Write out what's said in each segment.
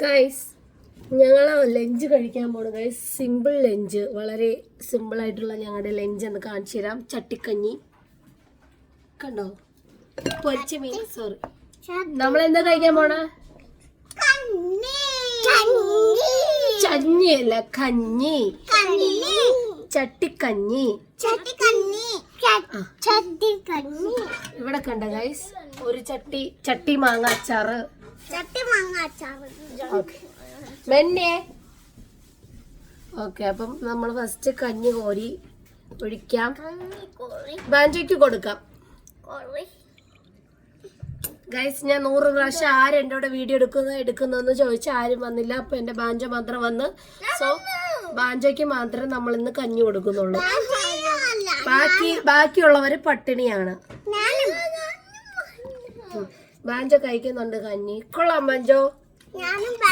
Guys ഞങ്ങൾ lunch കഴിക്കാൻ പോണു ഗൈസ്. സിമ്പിൾ ലഞ്ച്, വളരെ സിമ്പിൾ ആയിട്ടുള്ള ഞങ്ങളുടെ ലഞ്ച് എന്ന് കാണിച്ചു തരാം. ചട്ടിക്കഞ്ഞി കണ്ടോ, പൊരിച്ച മീൻ. സോറി, നമ്മൾ എന്താ കഴിക്കാൻ പോണ? ചഞ്ഞിയല്ല, കഞ്ഞി. ചട്ടിക്കഞ്ഞി. ഇവിടെ കണ്ട ഗൈസ്, ഒരു ചട്ടി മാങ്ങ അച്ചാറ്. ഓക്കെ, അപ്പം നമ്മൾ ഫസ്റ്റ് കഞ്ഞി കോരി ഒഴിക്കാം. ബാഞ്ചോയ്ക്ക് കൊടുക്കാം. ഗൈസ്, ഞാൻ 100 പ്രാവശ്യം ആരും എൻ്റെ കൂടെ വീഡിയോ എടുക്കുന്നതെന്ന് ചോദിച്ചാൽ ആരും വന്നില്ല. അപ്പൊ എന്റെ ബാഞ്ചോ മാത്രം വന്ന്. സോ ബാഞ്ചോയ്ക്ക് മാത്രമേ നമ്മൾ ഇന്ന് കഞ്ഞി കൊടുക്കുന്നുള്ളൂ. ബാക്കിയുള്ളവര് പട്ടിണിയാണ്. ബാഞ്ചോ കഴിക്കുന്നുണ്ട് കഞ്ഞി. കൊള്ളാം ബാഞ്ചോ,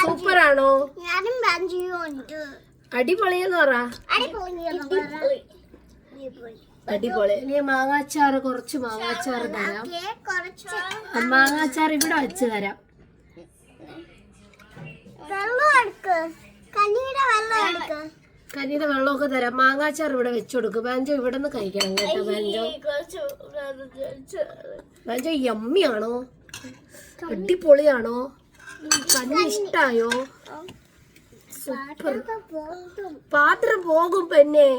സൂപ്പറാണോ? അടിപൊളിയെന്ന് പറ. അടിപൊളി. ഇനി മാങ്ങാച്ചാറ്, കുറച്ച് മാങ്ങാച്ചാറ് തരാം. മാങ്ങാച്ചാറ് ഇവിടെ വെച്ച് തരാം. കഞ്ഞിയുടെ വെള്ളമൊക്കെ തരാം. മാങ്ങാച്ചാർ ഇവിടെ വെച്ചു കൊടുക്കും. ബാഞ്ചോ ഇവിടെ നിന്ന് കഴിക്കണം കേട്ടോ. ബാഞ്ചോ യമ്മിയാണോ? അടിപൊളിയാണോ? കഞ്ഞി ഇഷ്ടായോ? സൂപ്പർ. പാത്രം പോകും പെണ്ണെ,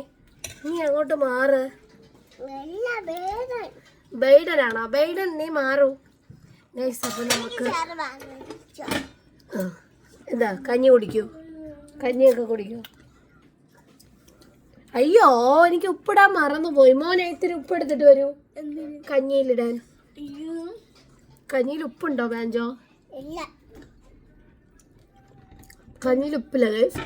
നീ അങ്ങോട്ട് മാറ്. ബൈഡനാണോ? ബൈഡൻ, നീ മാറൂ. അപ്പൊ നമുക്ക് എന്താ, കഞ്ഞി കുടിക്കൂ. കഞ്ഞിയൊക്കെ കുടിക്കൂ. അയ്യോ, എനിക്ക് ഉപ്പിടാൻ മറന്നുപോയി. മോനെ ഇത്തിരി ഉപ്പ് എടുത്തിട്ട് വരൂ കഞ്ഞിയിലിടാൻ. കഞ്ഞിയിൽ ഉപ്പുണ്ടോ ബാഞ്ചോ? കഞ്ഞിയിൽ ഉപ്പില്ല ഗൈസ്.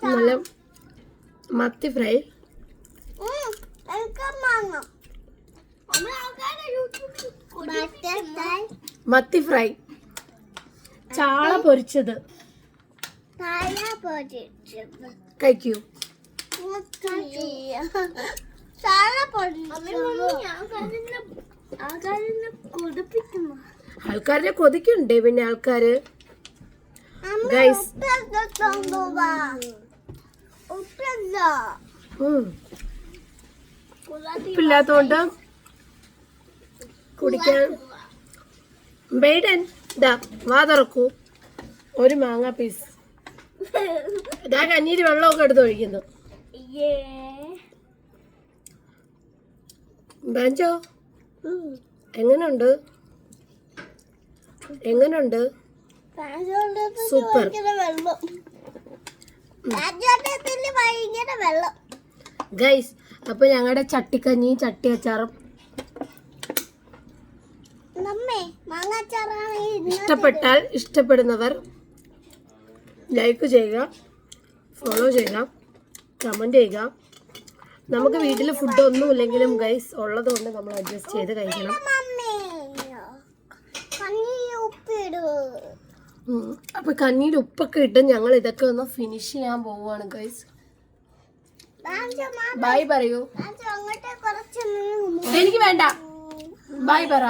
നല്ല മത്തി ഫ്രൈ. മത്തി ഫ്രൈ, ചാള പൊരിച്ചത്. കഴിക്കൂ. ആൾക്കാരെ കൊതിക്കുണ്ടേ പിന്നെ ആൾക്കാര്. ഗൈസ്, ഉപ്പില്ലാത്തോണ്ട് കുടിക്കാൻ. ബൈഡൻ ഇതാ, വാ തുറക്കൂ. ഒരു മാങ്ങ പീസ്. ഇതാ കഞ്ഞീര് വെള്ളമൊക്കെ എടുത്ത് ഒഴിക്കുന്നു. ബാഞ്ചോ, എങ്ങനുണ്ട്? എങ്ങനുണ്ട്? സൂപ്പർ. ഗൈസ്, അപ്പൊ ഞങ്ങളുടെ ചട്ടിക്കഞ്ഞിയും ചട്ടി അച്ചാറും ഇഷ്ടപ്പെടുന്നവർ ലൈക്ക് ചെയ്യുക, ഫോളോ ചെയ്യുക, കമന്റ് ചെയ്യുക. നമുക്ക് വീട്ടിൽ ഫുഡ് ഒന്നും ഇല്ലെങ്കിലും ഗൈസ് ഉള്ളത് കൊണ്ട് നമ്മൾ അഡ്ജസ്റ്റ് ചെയ്ത് കഴിക്കണം. അപ്പൊ കഞ്ഞിയിൽ ഉപ്പൊക്കെ ഇട്ട് ഞങ്ങൾ ഇതൊക്കെ ഒന്ന് ഫിനിഷ് ചെയ്യാൻ പോവുകയാണ് ഗൈസ്. ബൈ പറയൂ. എനിക്ക് വേണ്ട. ബൈ പറ.